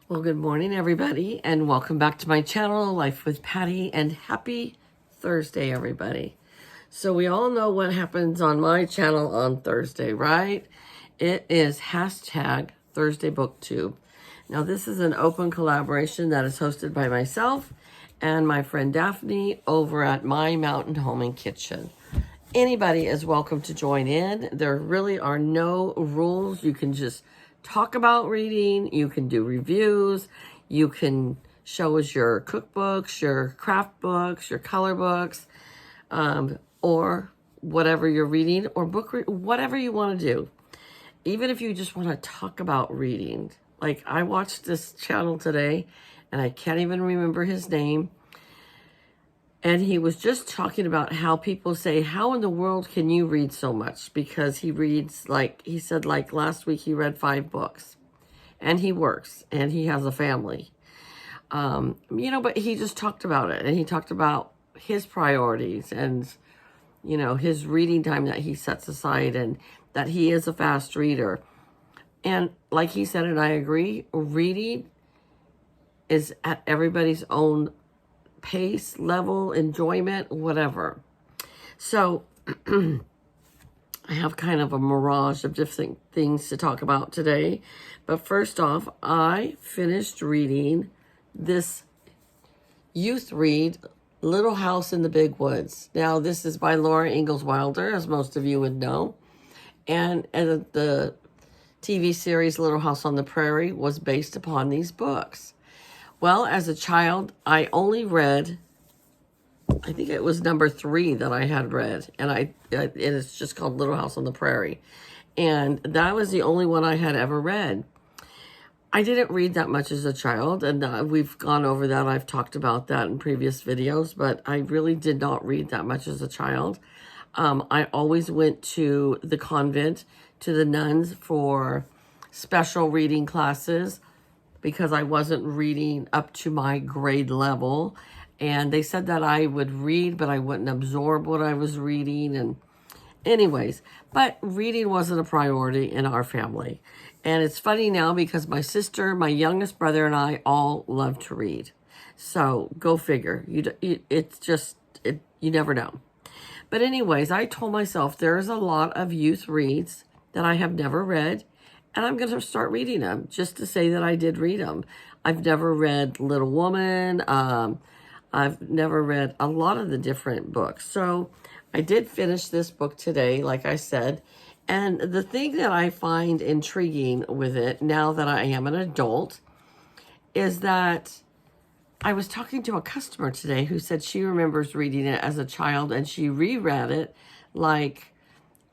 Well, good morning, everybody, and welcome back to my channel, Life with Patty, and happy Thursday, everybody. So we all know what happens on my channel on Thursday, right? It is hashtag Thursday BookTube. Now, this is an open collaboration that is hosted by myself and my friend Daphne over at My Mountain Home and Kitchen. Anybody is welcome to join in. There really are no rules. You can just talk about reading. You can do reviews. You can show us your cookbooks, your craft books, your color books, or whatever you're reading, or whatever you want to do. Even if you just want to talk about reading. Like, I watched this channel today, and I can't even remember his name. And he was just talking about how people say, how in the world can you read so much? Because he reads, like, he said, like last week he read 5 books. And he works, and he has a family. But he just talked about it. And he talked about his priorities and, his reading time that he sets aside, and that he is a fast reader. And like he said, and I agree, reading is at everybody's own pace, level, enjoyment, whatever. So I have kind of a mirage of different things to talk about today. But first off, I finished reading this youth read, Little House in the Big Woods. Now, this is by Laura Ingalls Wilder, as most of you would know. And the TV series Little House on the Prairie was based upon these books. Well, as a child, I only read, I think it was number 3 that I had read. And it is just called Little House on the Prairie. And that was the only one I had ever read. I didn't read that much as a child, and we've gone over that. I've talked about that in previous videos, but I really did not read that much as a child. I always went to the convent, to the nuns for special reading classes, because I wasn't reading up to my grade level. And they said that I would read, but I wouldn't absorb what I was reading. And anyways, but reading wasn't a priority in our family. And it's funny now because my sister, my youngest brother, and I all love to read. So go figure. You never know. But anyways, I told myself there's a lot of youth reads that I have never read, and I'm going to start reading them just to say that I did read them. I've never read Little Woman. I've never read a lot of the different books. So I did finish this book today, like I said. And the thing that I find intriguing with it, now that I am an adult, is that I was talking to a customer today who said she remembers reading it as a child, and she reread it like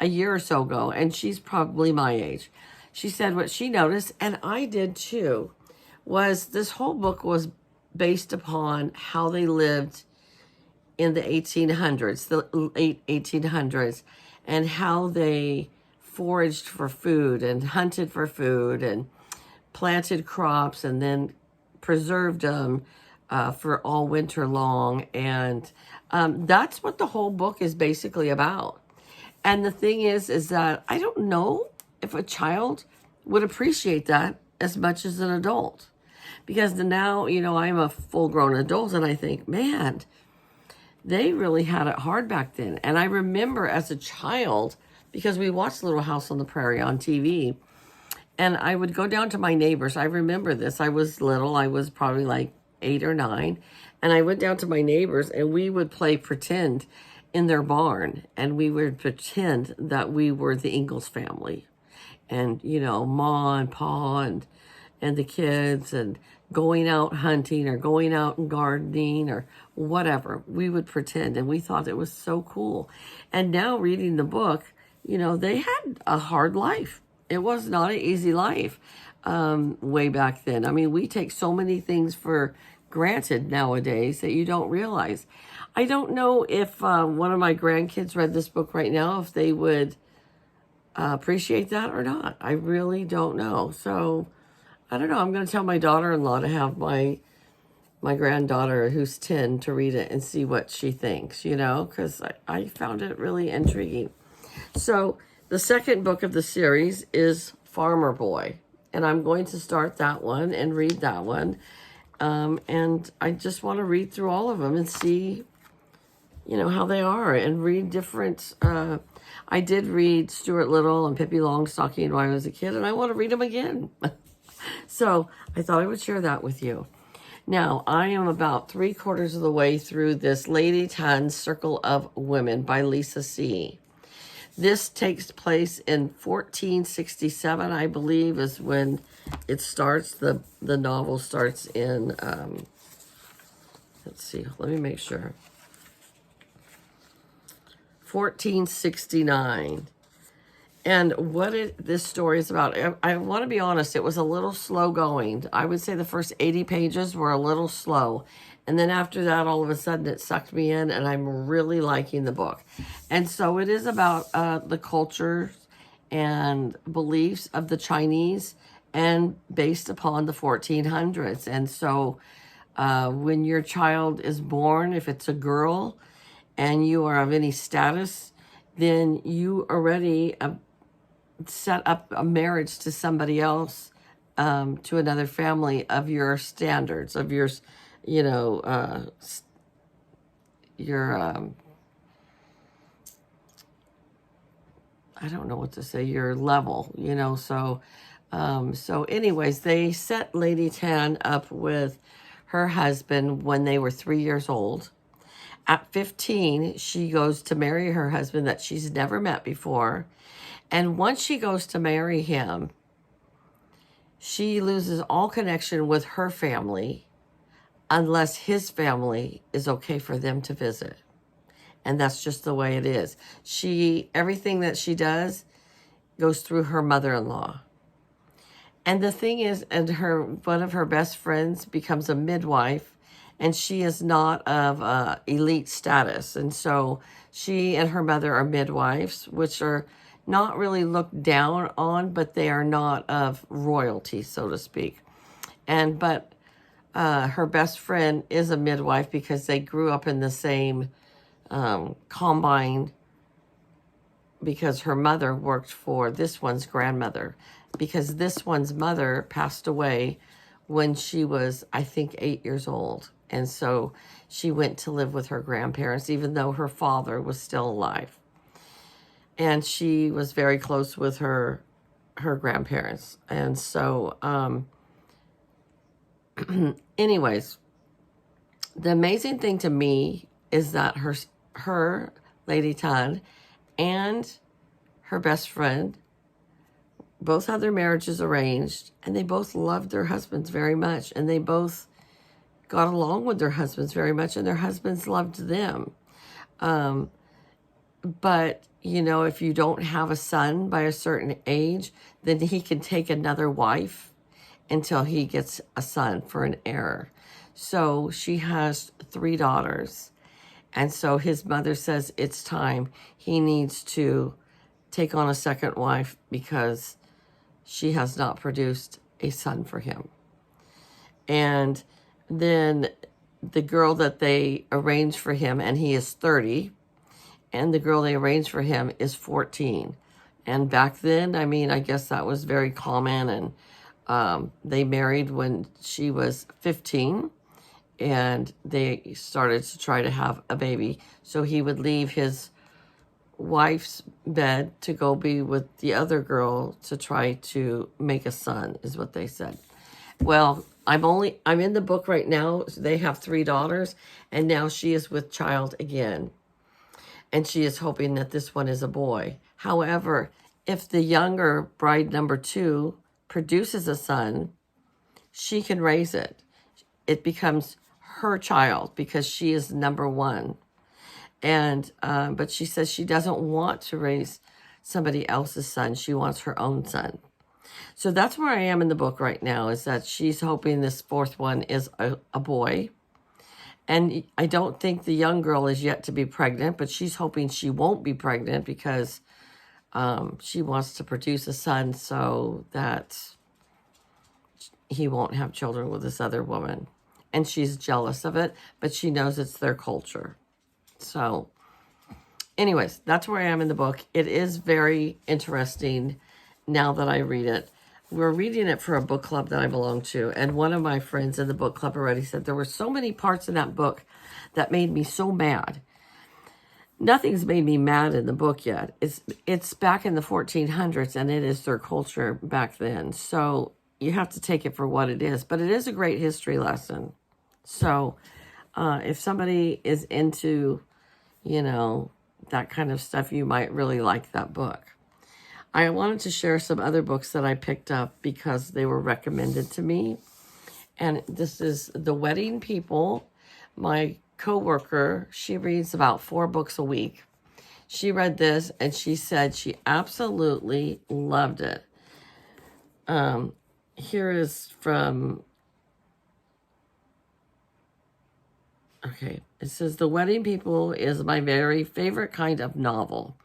a year or so ago, and she's probably my age. She said what she noticed, and I did too, was this whole book was based upon how they lived in the 1800s, the late 1800s, and how they foraged for food and hunted for food and planted crops and then preserved them for all winter long. And that's what the whole book is basically about. And the thing is that I don't know if a child would appreciate that as much as an adult. Because now, I'm a full-grown adult, and I think, man, they really had it hard back then. And I remember as a child, because we watched Little House on the Prairie on TV, and I would go down to my neighbors. I remember this. I was little. I was probably like 8 or 9. And I went down to my neighbors, and we would play pretend in their barn. And we would pretend that we were the Ingalls family. And, Ma and Pa and the kids, and going out hunting or going out and gardening or whatever. We would pretend, and we thought it was so cool. And now reading the book, they had a hard life. It was not an easy life way back then. I mean, we take so many things for granted nowadays that you don't realize. I don't know if one of my grandkids read this book right now, if they would appreciate that or not. I really don't know. So I don't know. I'm going to tell my daughter-in-law to have my granddaughter, who's 10, to read it and see what she thinks, because I found it really intriguing. So the second book of the series is Farmer Boy. and I'm going to start that one and read that one. And I just want to read through all of them and see, how they are, and read different. I did read Stuart Little and Pippi Longstocking when I was a kid, and I want to read them again. So I thought I would share that with you. Now, I am about 3/4 of the way through this Lady Tan's Circle of Women by Lisa C. This takes place in 1467, I believe, is when it starts. The novel starts in, let's see, let me make sure. 1469. And this story is about, I want to be honest, it was a little slow going. I would say the first 80 pages were a little slow. And then after that, all of a sudden, it sucked me in, and I'm really liking the book. And so it is about the culture and beliefs of the Chinese, and based upon the 1400s. And so when your child is born, if it's a girl, and you are of any status, then you already set up a marriage to somebody else, to another family of your standards, of your, I don't know what to say, your level, so anyways, they set Lady Tan up with her husband when they were 3 years old. At 15, she goes to marry her husband that she's never met before. And once she goes to marry him, she loses all connection with her family unless his family is okay for them to visit. And that's just the way it is. Everything that she does goes through her mother-in-law. And the thing is, one of her best friends becomes a midwife, and she is not of elite status. And so she and her mother are midwives, which are not really looked down on, but they are not of royalty, so to speak. But her best friend is a midwife because they grew up in the same combine, because her mother worked for this one's grandmother, because this one's mother passed away when she was, I think, 8 years old. And so she went to live with her grandparents, even though her father was still alive. And she was very close with her grandparents. And so, anyways, the amazing thing to me is that her Lady Tan and her best friend both had their marriages arranged, and they both loved their husbands very much, and they both got along with their husbands very much, and their husbands loved them. But, if you don't have a son by a certain age, then he can take another wife until he gets a son for an heir. So she has 3 daughters. And so his mother says it's time. He needs to take on a second wife because she has not produced a son for him. And then the girl that they arranged for him, and he is 30, and the girl they arranged for him is 14. And back then, I guess that was very common, and they married when she was 15, and they started to try to have a baby. So he would leave his wife's bed to go be with the other girl to try to make a son, is what they said. Well, I'm in the book right now. They have 3 daughters, and now she is with child again. And she is hoping that this one is a boy. However, if the younger bride number 2 produces a son, she can raise it. It becomes her child because she is number 1. And but she says she doesn't want to raise somebody else's son. She wants her own son. So that's where I am in the book right now, is that she's hoping this 4th one is a boy. And I don't think the young girl is yet to be pregnant, but she's hoping she won't be pregnant because she wants to produce a son so that he won't have children with this other woman. And she's jealous of it, but she knows it's their culture. So anyways, that's where I am in the book. It is very interesting now that I read it. we're reading it for a book club that I belong to. And one of my friends in the book club already said there were so many parts in that book that made me so mad. Nothing's made me mad in the book yet. It's back in the 1400s, and it is their culture back then. So you have to take it for what it is. But it is a great history lesson. So if somebody is into, that kind of stuff, you might really like that book. I wanted to share some other books that I picked up because they were recommended to me. And this is The Wedding People. My coworker, she reads about 4 books a week. She read this and she said she absolutely loved it. Here is from, okay, it says, The Wedding People is my very favorite kind of novel.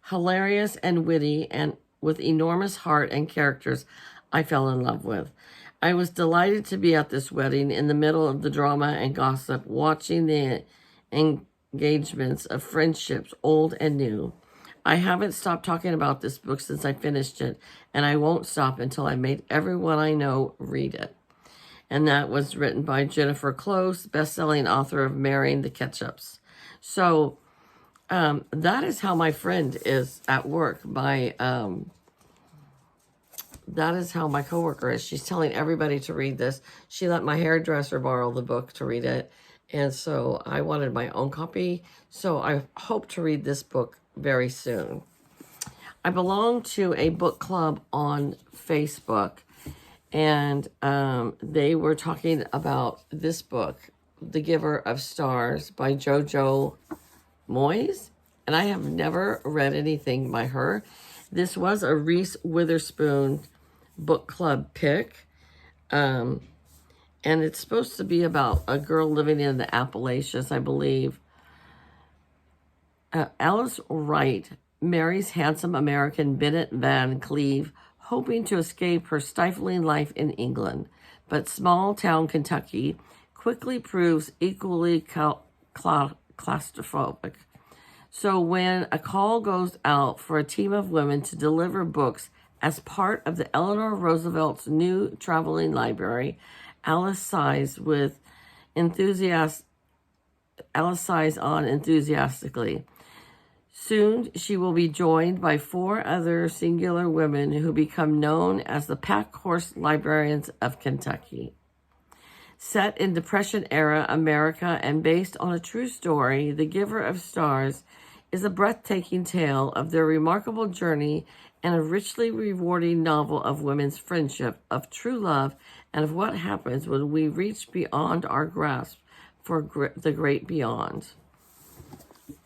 Hilarious and witty and with enormous heart and characters I fell in love with. I was delighted to be at this wedding in the middle of the drama and gossip, watching the engagements of friendships, old and new. I haven't stopped talking about this book since I finished it, and I won't stop until I made everyone I know read it. And that was written by Jennifer Close, best-selling author of Marrying the Ketchups. So that is how my friend is at work. That is how my coworker is. She's telling everybody to read this. She let my hairdresser borrow the book to read it. And so I wanted my own copy. So I hope to read this book very soon. I belong to a book club on Facebook. And they were talking about this book, The Giver of Stars by JoJo Moyes. And I have never read anything by her. This was a Reese Witherspoon book club pick. And it's supposed to be about a girl living in the Appalachians, I believe. Alice Wright marries handsome American Bennett Van Cleve, hoping to escape her stifling life in England. But small-town Kentucky quickly proves equally claustrophobic. So when a call goes out for a team of women to deliver books as part of the Eleanor Roosevelt's new traveling library, Alice sighs on enthusiastically. Soon she will be joined by 4 other singular women who become known as the Pack Horse Librarians of Kentucky. Set in Depression-era America and based on a true story, The Giver of Stars is a breathtaking tale of their remarkable journey and a richly rewarding novel of women's friendship, of true love, and of what happens when we reach beyond our grasp for the great beyond.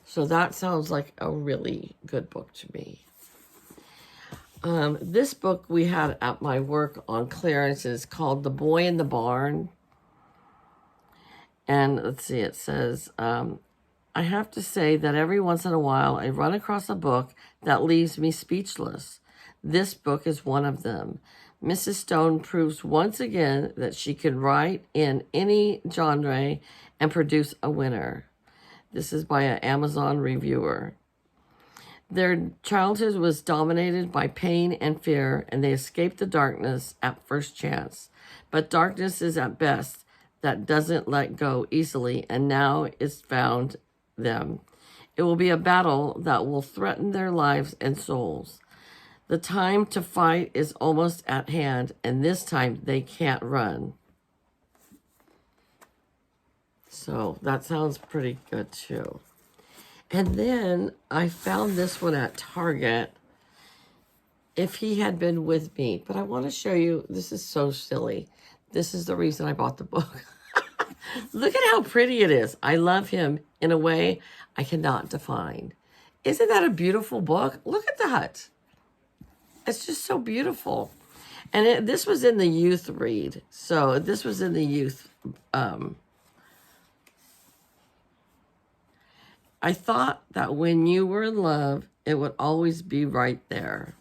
So that sounds like a really good book to me. This book we had at my work on clearance is called The Boy in the Barn. And let's see, it says, I have to say that every once in a while I run across a book that leaves me speechless. This book is one of them. Mrs. Stone proves once again that she can write in any genre and produce a winner. This is by an Amazon reviewer. Their childhood was dominated by pain and fear, and they escaped the darkness at first chance. But darkness is at best that doesn't let go easily, and now it's found them. It will be a battle that will threaten their lives and souls. The time to fight is almost at hand, and this time they can't run. So that sounds pretty good too. And then I found this one at Target, If He Had Been With Me. But I want to show you, this is so silly. This is the reason I bought the book. Look at how pretty it is. I love him in a way I cannot define. Isn't that a beautiful book? Look at that. It's just so beautiful. And this was in the youth read. So this was in the youth. I thought that when you were in love, it would always be right there.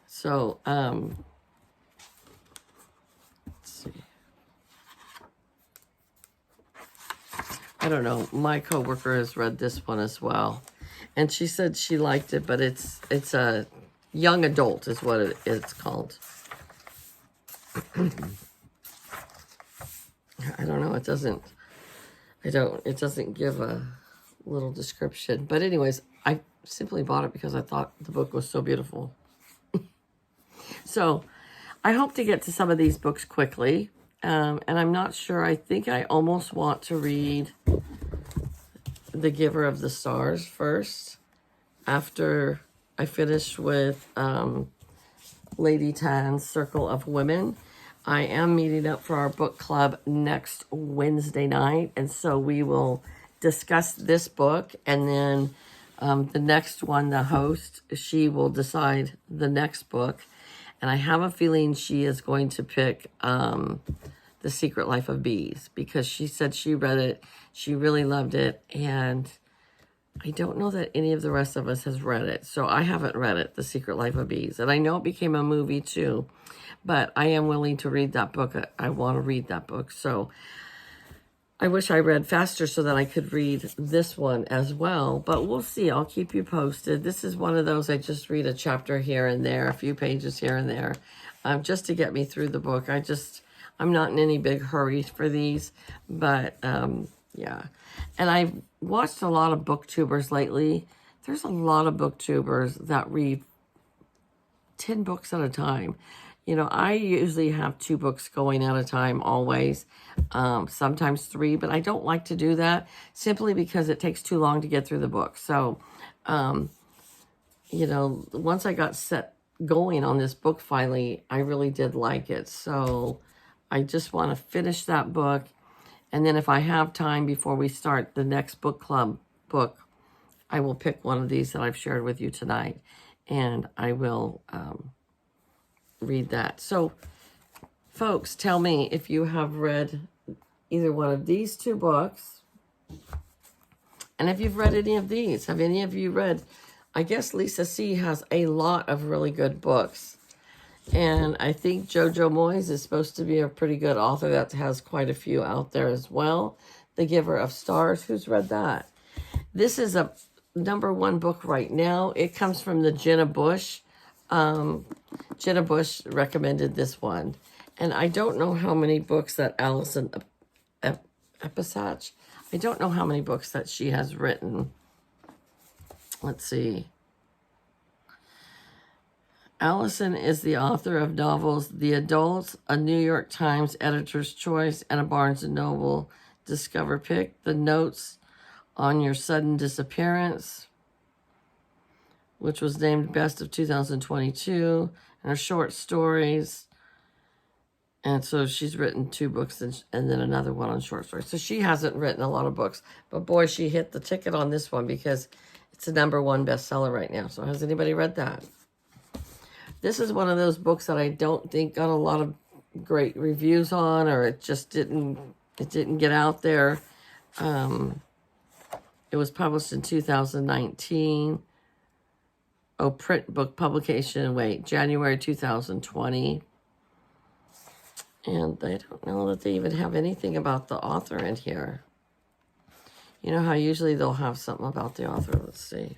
So, let's see. I don't know. My coworker has read this one as well. And she said she liked it, but it's a young adult is what it's called. I don't know. It doesn't give a little description. But anyways, I simply bought it because I thought the book was so beautiful. So I hope to get to some of these books quickly. And I'm not sure. I think I almost want to read The Giver of the Stars first, after I finish with Lady Tan's Circle of Women. I am meeting up for our book club next Wednesday night, and so we will discuss this book, and then the next one, the host, she will decide the next book, and I have a feeling she is going to pick The Secret Life of Bees, because she said she read it, she really loved it, and I don't know that any of the rest of us has read it. So I haven't read it, The Secret Life of Bees. And I know it became a movie too, but I am willing to read that book. I want to read that book. So I wish I read faster so that I could read this one as well. But we'll see. I'll keep you posted. This is one of those I just read a chapter here and there, a few pages here and there, just to get me through the book. I'm not in any big hurry for these, but yeah. And I've watched a lot of booktubers lately. There's a lot of booktubers that read 10 books at a time. You know, I usually have 2 books going at a time always, sometimes 3, but I don't like to do that simply because it takes too long to get through the book. So, you know, once I got set going on this book finally, I really did like it. So I just want to finish that book. And then if I have time before we start the next book club book, I will pick one of these that I've shared with you tonight. And I will read that. So, folks, tell me if you have read either one of these 2 books. And if you've read any of these. Have any of you read? I guess Lisa C. has a lot of really good books. And I think Jojo Moyes is supposed to be a pretty good author that has quite a few out there as well. The Giver of Stars. Who's read that? This is a #1 book right now. It comes from the Jenna Bush. Jenna Bush recommended this one. And I don't know how many books that Allison Epesach, I don't know how many books that she has written. Let's see. Allison is the author of novels The Adults, a New York Times Editor's Choice, and a Barnes & Noble Discover Pick. The Notes on Your Sudden Disappearance, which was named Best of 2022, and her short stories. And so she's written 2 books and then another one on short stories. So she hasn't written a lot of books. But boy, she hit the ticket on this one because it's a #1 bestseller right now. So has anybody read that? This is one of those books that I don't think got a lot of great reviews on, or it just didn't get out there. It was published in 2019. Oh, print book publication, January 2020. And I don't know that they even have anything about the author in here. You know how usually they'll have something about the author. Let's see.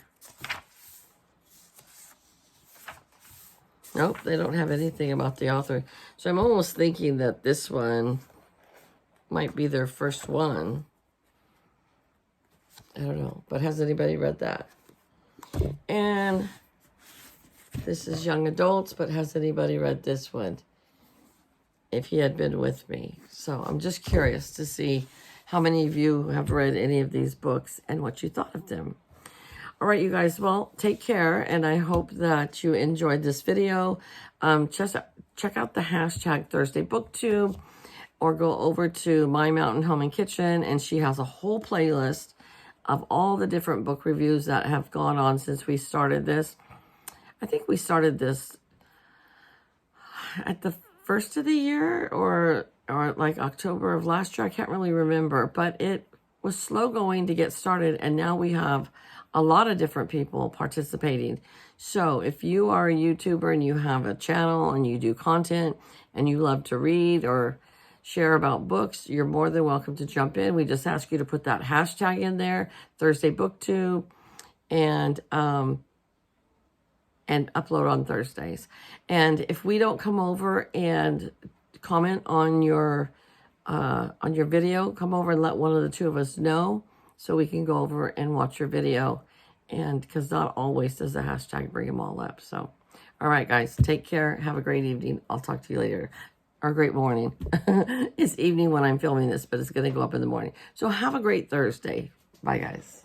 Nope, they don't have anything about the author. So I'm almost thinking that this one might be their first one. I don't know. But has anybody read that? And this is young adults, but has anybody read this one? If He Had Been With Me. So I'm just curious to see how many of you have read any of these books and what you thought of them. All right, you guys, well, take care, and I hope that you enjoyed this video. Just check out the hashtag Thursday BookTube, or go over to My Mountain Home and Kitchen, and she has a whole playlist of all the different book reviews that have gone on since we started this. I think we started this at the first of the year, or like October of last year. I can't really remember, but it was slow going to get started, and now we have a lot of different people participating. So if you are a YouTuber and you have a channel and you do content and you love to read or share about books, you're more than welcome to jump in. We just ask you to put that hashtag in there, Thursday BookTube, and upload on Thursdays. And if we don't come over and comment on your video, come over and let one of the two of us know so we can go over and watch your video. And because not always does the hashtag bring them all up. So, all right, guys, take care. Have a great evening. I'll talk to you later. Or great morning. It's evening when I'm filming this, but it's going to go up in the morning. So have a great Thursday. Bye, guys.